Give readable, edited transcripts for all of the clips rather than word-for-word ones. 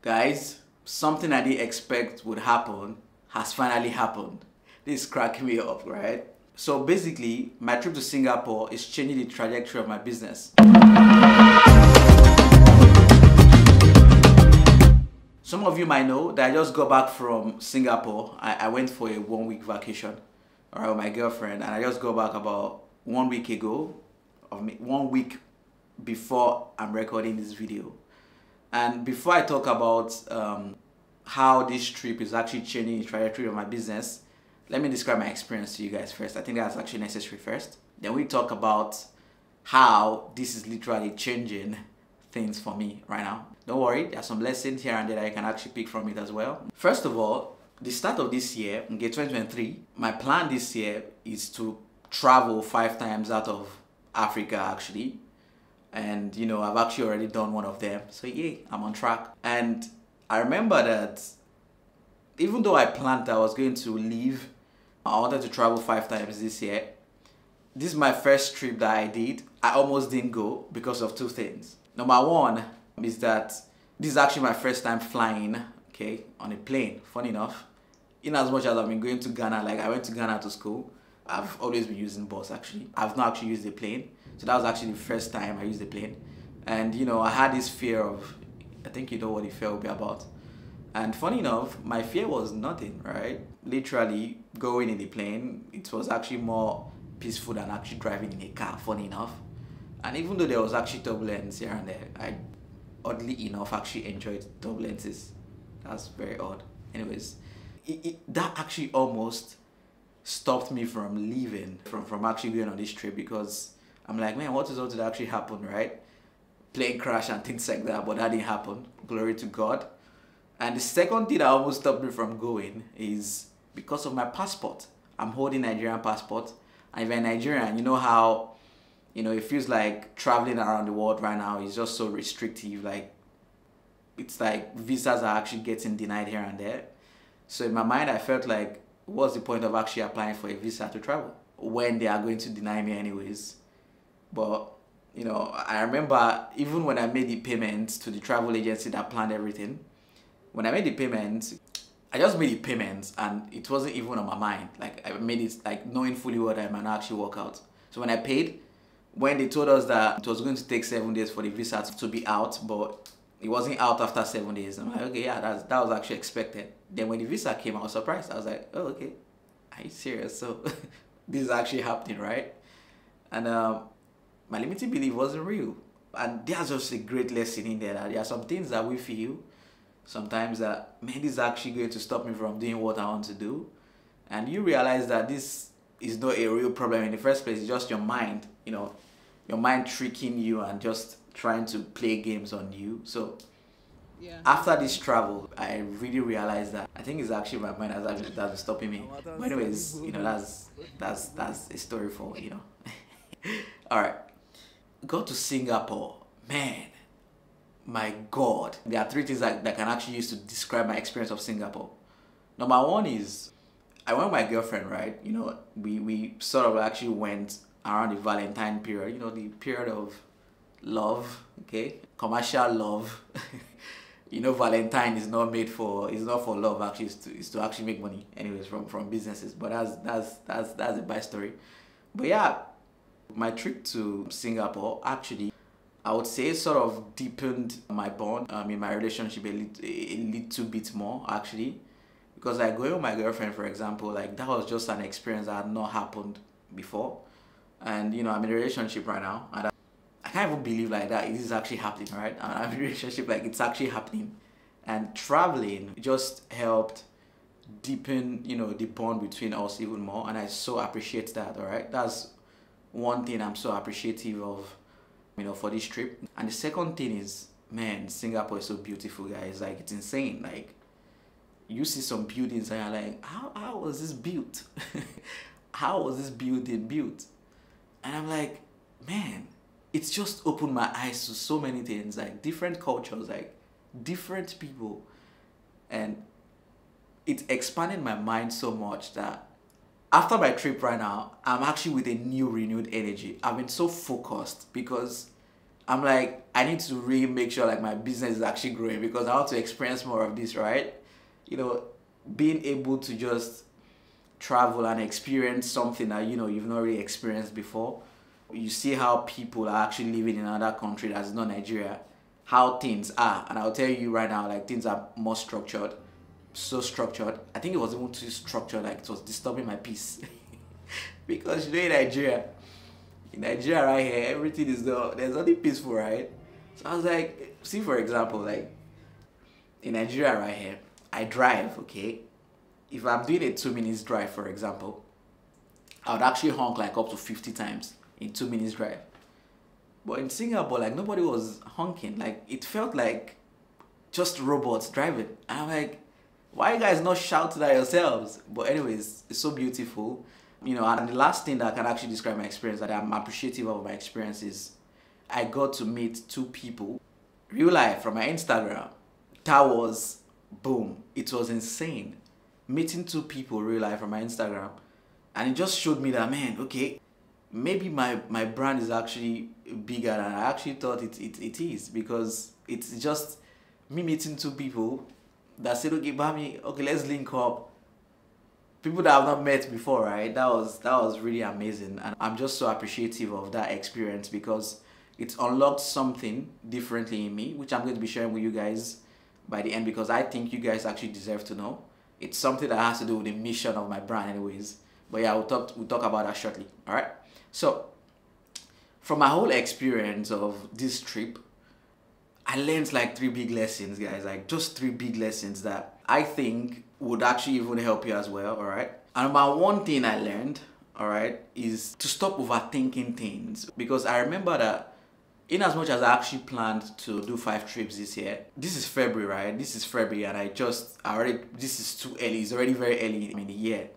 Guys, something I didn't expect would happen has finally happened. This is cracking me up, right? So basically, my trip to Singapore is changing the trajectory of my business. Some of you might know that I just got back from Singapore. I went for a 1 week vacation, alright, with my girlfriend, and I just got back about 1 week ago, 1 week before I'm recording this video. And before I talk about how this trip is actually changing the trajectory of my business, let me describe my experience to you guys first. I think that's actually necessary first. Then we talk about how this is literally changing things for me right now. Don't worry, there are some lessons here and there that I can actually pick from it as well. First of all, the start of this year, in 2023, my plan this year is to travel 5 times out of Africa actually. And you know, I've actually already done one of them, so yeah, I'm on track. And I remember that even though I planned that I was going to leave, I wanted to travel 5 times this year. This is my first trip that I did. I almost didn't go because of 2 things. Number one is that this is actually my first time flying, okay, on a plane. Funny enough, in as much as I've been going to Ghana, like I went to Ghana to school, I've always been using bus actually. I've not actually used a plane. So that was actually the first time I used the plane. And you know, I had this fear of, I think you know what the fear will be about. And funny enough, my fear was nothing, right? Literally going in the plane, it was actually more peaceful than actually driving in a car, funny enough. And even though there was actually turbulence here and there, I oddly enough actually enjoyed turbulences. That's very odd. Anyways, that actually almost stopped me from leaving, from actually going on this trip, because I'm like, man, what is going to actually happen, right? Plane crash and things like that, but that didn't happen. Glory to God. And the second thing that almost stopped me from going is because of my passport. I'm holding Nigerian passport. And if you're Nigerian, you know how, you know, it feels like traveling around the world right now is just so restrictive. Like, it's like visas are actually getting denied here and there. So in my mind, I felt like, what's the point of actually applying for a visa to travel when they are going to deny me anyways? But, you know, I remember even when I made the payment to the travel agency that planned everything, when I made the payment, I just made the payment and it wasn't even on my mind. Like, I made it like knowing fully well that I might not actually work out. So when I paid, when they told us that it was going to take 7 days for the visa to be out, but it wasn't out after 7 days, I'm like, okay, yeah, that was actually expected. Then when the visa came, I was surprised. I was like, oh, okay, are you serious? So this is actually happening, right? And my limiting belief wasn't real. And there's just a great lesson in there, that there are some things that we feel sometimes that, man, this is actually going to stop me from doing what I want to do. And you realize that this is not a real problem in the first place. It's just your mind, you know, your mind tricking you and just trying to play games on you. So yeah, after this travel, I really realized that I think it's actually my mind that's stopping me. But anyways, you know, that's a story for, you know. All right, go to Singapore, man. My God, there are 3 things that can actually use to describe my experience of Singapore. Number one is, I went with my girlfriend, right? You know, we sort of actually went around the Valentine period, you know, the period of love, okay? Commercial love. You know, Valentine is not made for, it's not for love actually, it's to actually make money, anyways, from businesses. But that's a bad story. But yeah, my trip to Singapore actually, I would say, sort of deepened my bond in my relationship a little bit more actually, because like going with my girlfriend, for example, like that was just an experience that had not happened before. And you know, I'm in a relationship right now, and I can't even believe like that it is actually happening, right? I'm in a relationship, like it's actually happening. And traveling just helped deepen, you know, the bond between us even more, and I so appreciate that. All right, that's one thing I'm so appreciative of, you know, for this trip. And the second thing is, man, Singapore is so beautiful, guys. Like, it's insane. Like, you see some buildings and you're like, how was this built? How was this building built? And I'm like, man, it's just opened my eyes to so many things, like different cultures, like different people. And it expanded my mind so much that after my trip right now, I'm actually with a new renewed energy. I've been so focused because I'm like, I need to really make sure like my business is actually growing because I want to experience more of this, right? You know, being able to just travel and experience something that you've not really experienced before. You see how people are actually living in another country that's not Nigeria, how things are, and I'll tell you right now, like things are more structured, so structured. I think it was even too structured, like it was disturbing my peace. Because in Nigeria right here, everything is there's nothing peaceful, right? So I was like, see for example, like in Nigeria right here, I drive, okay? If I'm doing a 2 minutes drive, for example, I would actually honk like up to 50 times in 2 minutes drive. But in Singapore, like nobody was honking. Like it felt like just robots driving. And I'm like, why you guys not shouting at yourselves? But anyways, it's so beautiful. And the last thing that can actually describe my experience that I'm appreciative of my experience is I got to meet two people, real life from my Instagram. That was boom. It was insane. Meeting two people real life from my Instagram. And it just showed me that, man, okay, maybe my brand is actually bigger than I actually thought it is, because it's just me meeting two people that said, okay, Bami, okay, let's link up. People that I've not met before, right? That was really amazing, and I'm just so appreciative of that experience because it's unlocked something differently in me, which I'm going to be sharing with you guys by the end because I think you guys actually deserve to know. It's something that has to do with the mission of my brand, anyways. But yeah, we'll talk about that shortly. All right. So, from my whole experience of this trip, I learned like 3 big lessons, guys. Like just 3 big lessons that I think would actually even help you as well. All right. And about one thing I learned, all right, is to stop overthinking things, because I remember that in as much as I actually planned to do 5 trips this year, this is February, right? This is February, and this is too early. It's already very early in the year.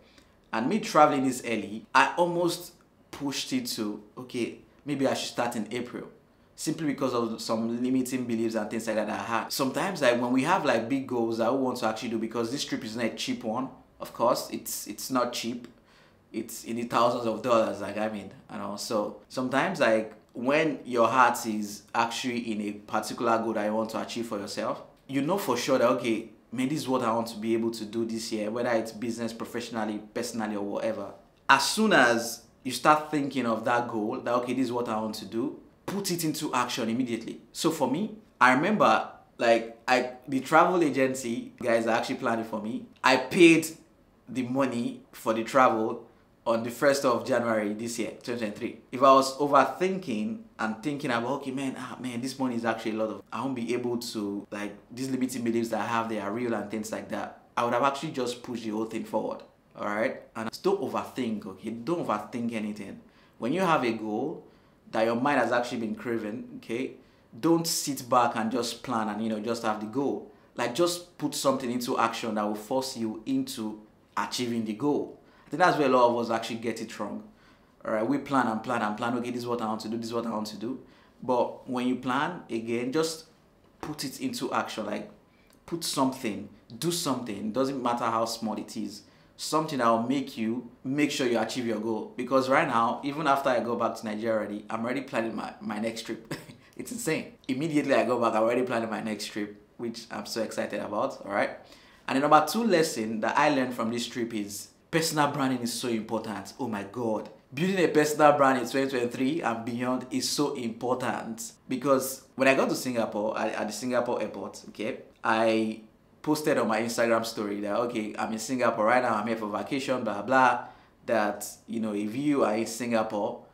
And me traveling this early, I almost pushed it to, okay, maybe I should start in April. Simply because of some limiting beliefs and things like that I had. Sometimes like when we have like big goals that we want to actually do, because this trip is not a cheap one, of course, it's not cheap. It's in the thousands of dollars, like so sometimes like when your heart is actually in a particular goal that you want to achieve for yourself, you know for sure that, okay, man, this is what I want to be able to do this year, whether it's business, professionally, personally, or whatever. As soon as you start thinking of that goal, that, okay, this is what I want to do, put it into action immediately. So for me, I remember like the travel agency guys are actually planning for me. I paid the money for the travel on the 1st of January this year, 2023. If I was overthinking and thinking about, okay, man, this money is actually a lot of, I won't be able to, like, these limiting beliefs that I have, they are real and things like that, I would have actually just pushed the whole thing forward. All right? And don't overthink, okay? Don't overthink anything. When you have a goal that your mind has actually been craving, okay, don't sit back and just plan and just have the goal. Like, just put something into action that will force you into achieving the goal. I think that's where a lot of us actually get it wrong. All right, we plan and plan and plan. Okay, this is what I want to do. This is what I want to do. But when you plan, again, just put it into action. Like, put something, do something. Doesn't matter how small it is. Something that will make sure you achieve your goal. Because right now, even after I go back to Nigeria already, I'm already planning my next trip. It's insane. Immediately I go back, I'm already planning my next trip, which I'm so excited about. All right. And the number 2 lesson that I learned from this trip is personal branding is so important. Oh my God. Building a personal brand in 2023 and beyond is so important, because when I got to Singapore, at the Singapore airport, okay, I posted on my Instagram story that, okay, I'm in Singapore right now, I'm here for vacation, blah, blah, that, if you are in Singapore,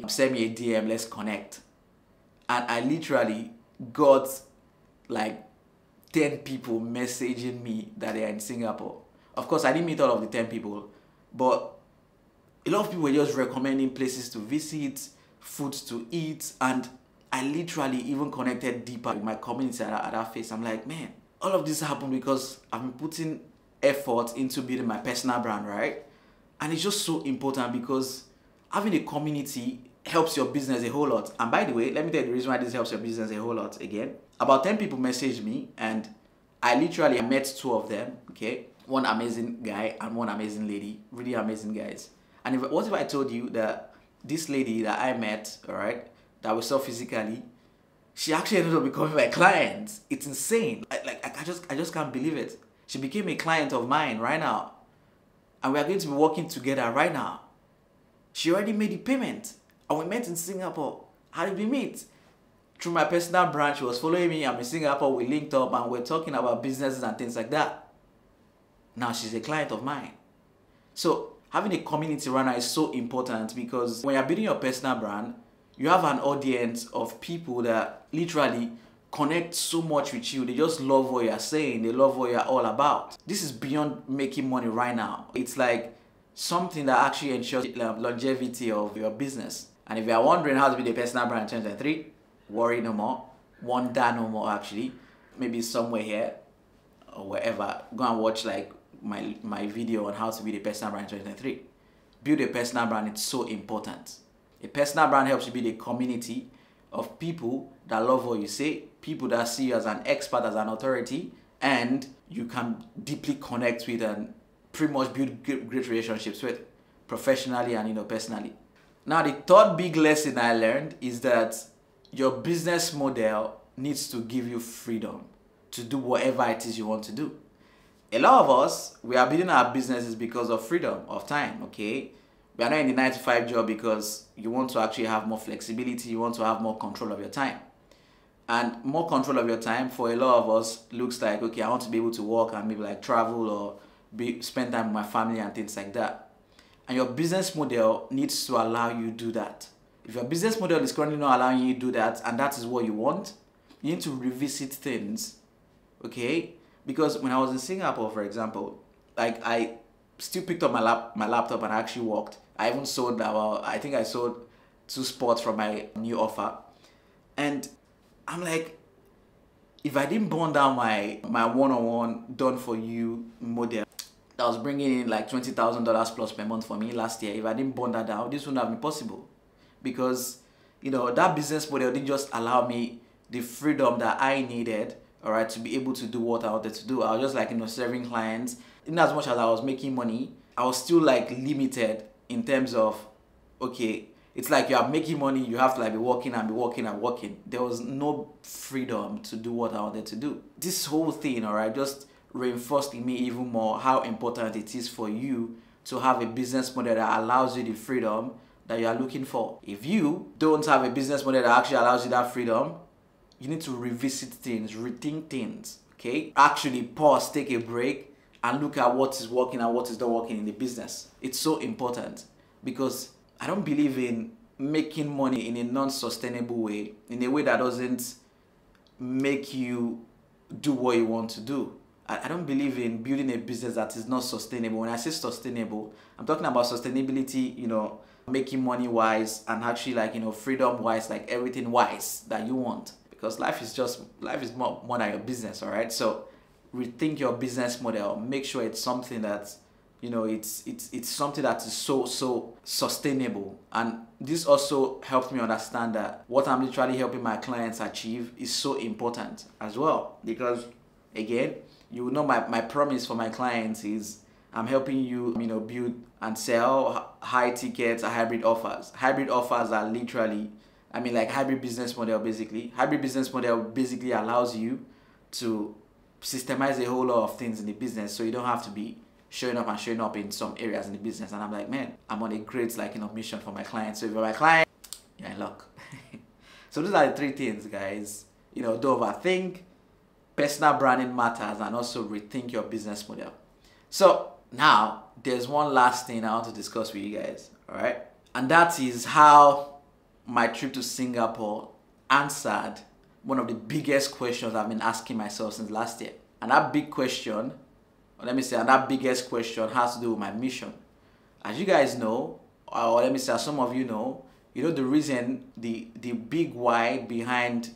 send me a DM, let's connect. And I literally got like 10 people messaging me that they are in Singapore. Of course, I didn't meet all of the 10 people, but a lot of people were just recommending places to visit, foods to eat, and I literally even connected deeper with my community at that phase. I'm like, man, all of this happened because I've been putting effort into building my personal brand, right? And it's just so important because having a community helps your business a whole lot. And by the way, let me tell you the reason why this helps your business a whole lot again. About 10 people messaged me, and I literally met 2 of them, okay? One amazing guy and one amazing lady, really amazing guys. And what if I told you that this lady that I met, all right, that we saw physically, she actually ended up becoming my client. It's insane. I just can't believe it. She became a client of mine right now. And we are going to be working together right now. She already made the payment. And we met in Singapore. How did we meet? Through my personal brand. She was following me. I'm in Singapore. We linked up and we're talking about businesses and things like that. Now she's a client of mine. So having a community right now is so important, because when you're building your personal brand, you have an audience of people that literally connect so much with you. They just love what you're saying. They love what you're all about. This is beyond making money right now. It's like something that actually ensures the longevity of your business. And if you're wondering how to be the personal brand in 2023, worry no more. Wonder no more, actually. Maybe somewhere here or wherever. Go and watch like my video on how to be the personal brand in 2023. Build a personal brand. It's so important. A personal brand helps you build a community of people that love what you say, people that see you as an expert, as an authority, and you can deeply connect with and pretty much build great relationships with, professionally and personally. Now, the third big lesson I learned is that your business model needs to give you freedom to do whatever it is you want to do. A lot of us, we are building our businesses because of freedom of time, okay? We are not in the 9-to-5 job because you want to actually have more flexibility, you want to have more control of your time. And more control of your time for a lot of us looks like, okay, I want to be able to work and maybe like travel or spend time with my family and things like that. And your business model needs to allow you to do that. If your business model is currently not allowing you to do that, and that is what you want, you need to revisit things, okay? Because when I was in Singapore, for example, like I still picked up my laptop and I actually worked. I even sold I think I sold 2 spots from my new offer. And I'm like, if I didn't burn down my one-on-one done for you model that was bringing in like $20,000 plus per month for me last year, if I didn't burn that down, this wouldn't have been possible. Because that business model didn't just allow me the freedom that I needed, all right, to be able to do what I wanted to do. I was just like serving clients. In as much as I was making money, I was still like limited in terms of, okay, it's like you are making money, you have to like be working and be working and working. There was no freedom to do what I wanted to do. This whole thing, all right, just reinforced in me even more how important it is for you to have a business model that allows you the freedom that you are looking for. If you don't have a business model that actually allows you that freedom, you need to revisit things, rethink things, okay? Actually pause, take a break, and look at what is working and what is not working in the business. It's so important, because I don't believe in making money in a non-sustainable way, in a way that doesn't make you do what you want to do. I don't believe in building a business that is not sustainable. When I say sustainable, I'm talking about sustainability, making money wise, and actually like, freedom wise, like everything wise that you want. Because life is more than your business, all right? So rethink your business model. Make sure it's something that, it's something that is so sustainable. And this also helps me understand that what I'm literally helping my clients achieve is so important as well. Because again, my promise for my clients is I'm helping you, build and sell high tickets, hybrid offers. Hybrid offers are literally, like hybrid business model basically. Hybrid business model basically allows you to systemize a whole lot of things in the business, so you don't have to be showing up in some areas in the business. And I'm like, man, I'm on a great mission for my clients. So if you're my client, you're in luck. So those are the 3 things, guys. Don't overthink, personal branding matters, and also rethink your business model. So now there's one last thing I want to discuss with you guys, all right? And that is how my trip to Singapore answered one of the biggest questions I've been asking myself since last year. And that big question, that biggest question has to do with my mission. As you guys know, or as some of you know, the reason, the big why behind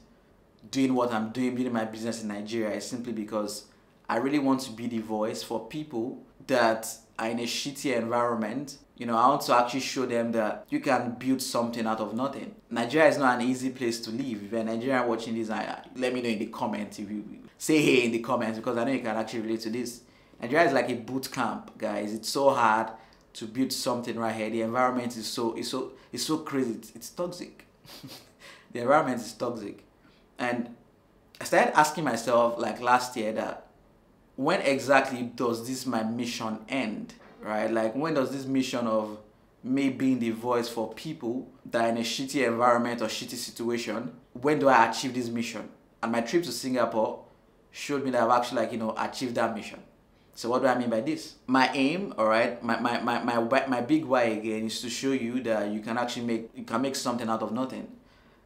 doing what I'm doing, building my business in Nigeria, is simply because I really want to be the voice for people that are in a shitty environment. I want to actually show them that you can build something out of nothing. Nigeria is not an easy place to live. If you're a Nigerian watching this, let me know in the comments. If you say hey in the comments, because I know you can actually relate to this. Nigeria is like a boot camp, guys. It's so hard to build something right here. The environment is so crazy. It's toxic. The environment is toxic. And I started asking myself like last year that when exactly does this my mission end, right? Like when does this mission of me being the voice for people that are in a shitty environment or shitty situation, when do I achieve this mission? And my trip to Singapore showed me that I've actually achieved that mission. So what do I mean by this? My aim, all right, my big why again is to show you that you can make something out of nothing.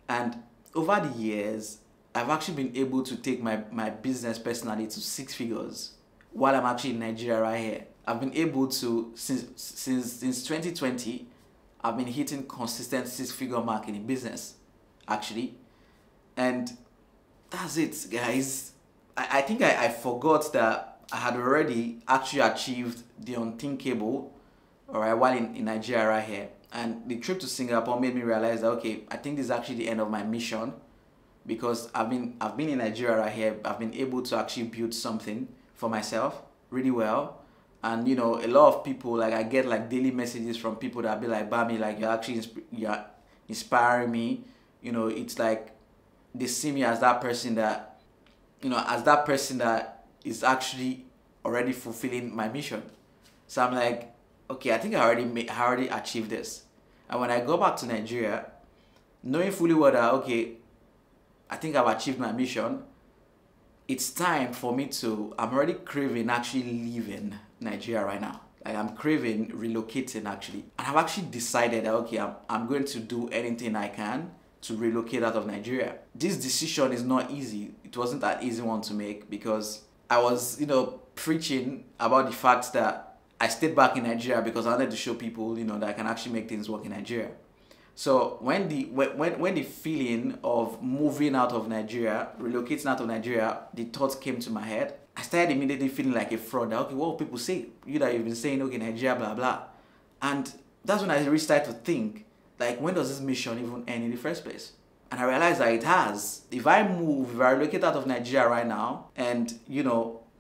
And over the years, I've actually been able to take my business personally to 6 figures while I'm actually in Nigeria right here. I've been able to, since 2020, I've been hitting consistent 6-figure mark in the business, actually. And that's it, guys. I think I forgot that I had already actually achieved the unthinkable, all right, while in Nigeria right here. And the trip to Singapore made me realize that, okay, I think this is actually the end of my mission, because I've been in Nigeria right here. I've been able to actually build something for myself really well. And a lot of people, like I get like daily messages from people that be like, Bami, like you're inspiring me. It's like they see me as that person that, is actually already fulfilling my mission. So I'm like, okay, I think I already achieved this. And when I go back to Nigeria, knowing fully well that, okay, I think I've achieved my mission, it's time for me I'm already craving actually leaving Nigeria right now. Like I'm craving relocating actually. And I've actually decided that, okay, I'm going to do anything I can to relocate out of Nigeria. This decision is not easy. It wasn't an easy one to make, because I was, preaching about the fact that I stayed back in Nigeria because I wanted to show people, that I can actually make things work in Nigeria. So when the feeling of moving out of Nigeria, relocating out of Nigeria, the thoughts came to my head, I started immediately feeling like a fraud. That, okay, what will people say? That you've been saying, okay, Nigeria, blah, blah. And that's when I really started to think, like, when does this mission even end in the first place? And I realized that it has. If I relocate out of Nigeria right now, and,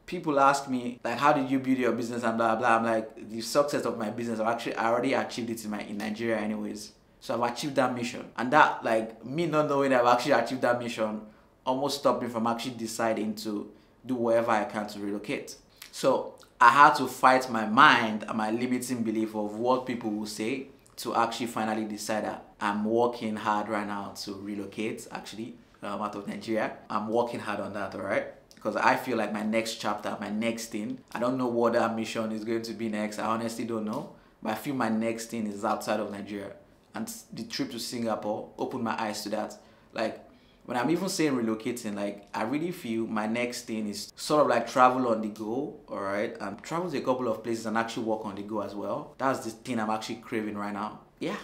people ask me, like, how did you build your business and blah, blah. I'm like, the success of my business, I already achieved it in Nigeria anyways. So I've achieved that mission. And that, like, me not knowing I've actually achieved that mission almost stopped me from actually deciding to do whatever I can to relocate. So I had to fight my mind and my limiting belief of what people will say to actually finally decide that I'm working hard right now to relocate, actually, out of Nigeria. I'm working hard on that, all right? Because I feel like my next chapter, my next thing, I don't know what that mission is going to be next. I honestly don't know. But I feel my next thing is outside of Nigeria. And the trip to Singapore opened my eyes to that. Like, when I'm even saying relocating, like, I really feel my next thing is sort of like travel on the go, all right? And travel to a couple of places and actually work on the go as well. That's the thing I'm actually craving right now. Yeah,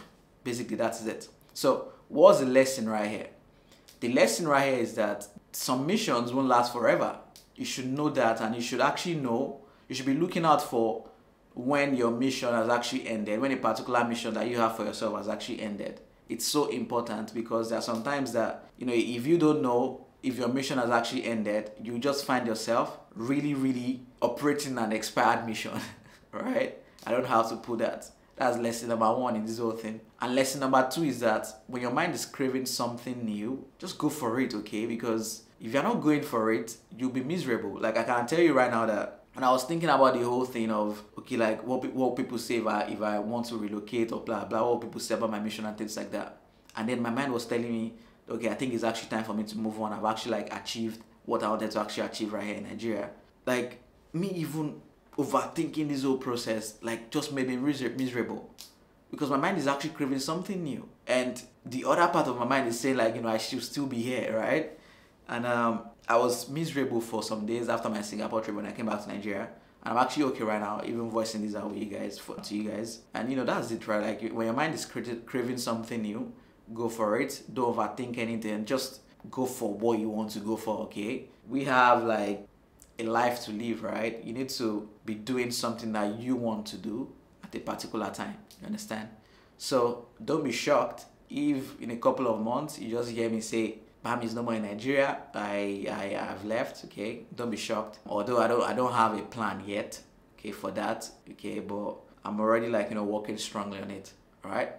basically that's it. So what's the lesson right here? The lesson right here is that some missions won't last forever. You should know that, and you should actually know, you should be looking out for when your mission has actually ended, when a particular mission that you have for yourself has actually ended. It's so important, because there are some times that, if you don't know if your mission has actually ended, you just find yourself really operating an expired mission, right? I don't know how to put that. That's lesson number 1 in this whole thing. And lesson number 2 is that when your mind is craving something new, just go for it, okay? Because if you're not going for it, you'll be miserable. Like, I can tell you right now that when I was thinking about the whole thing of, okay, like what people say if I want to relocate or blah, blah, what people say about my mission and things like that. And then my mind was telling me, okay, I think it's actually time for me to move on. I've actually like achieved what I wanted to actually achieve right here in Nigeria. Like, me even overthinking this whole process, like, just made me miserable. Because my mind is actually craving something new. And the other part of my mind is saying, like, I should still be here, right? And I was miserable for some days after my Singapore trip when I came back to Nigeria. And I'm actually okay right now, even voicing this out with you guys, to you guys. And that's it, right? Like, when your mind is craving something new, go for it. Don't overthink anything. Just go for what you want to go for, okay? We have like a life to live, right? You need to be doing something that you want to do at a particular time. You understand? So don't be shocked if in a couple of months you just hear me say, Bami is no more in Nigeria. I've left. Okay, don't be shocked. Although I don't have a plan yet. Okay, for that. Okay, but I'm already like working strongly on it. All right.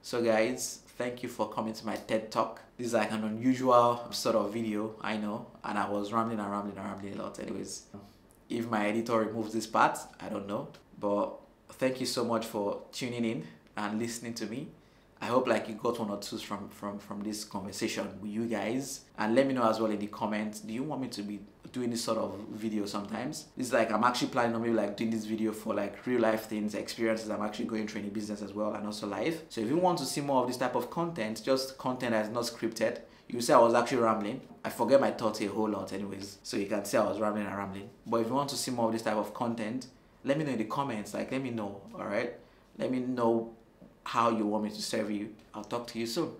So guys, thank you for coming to my TED Talk. This is like an unusual sort of video, I know, and I was rambling and rambling and rambling a lot. Anyways, if my editor removes this part, I don't know. But thank you so much for tuning in and listening to me. I hope like you got one or two from this conversation with you guys. And let me know as well in the comments, do you want me to be doing this sort of video sometimes? It's like I'm actually planning on maybe like doing this video for like real life things, experiences I'm actually going through in the business as well, and also life. So if you want to see more of this type of content, just content that is not scripted, you say I was actually rambling. I forget my thoughts a whole lot anyways, so you can see I was rambling and rambling. But if you want to see more of this type of content, let me know in the comments. Like, let me know, all right? Let me know how you want me to serve you. I'll talk to you soon.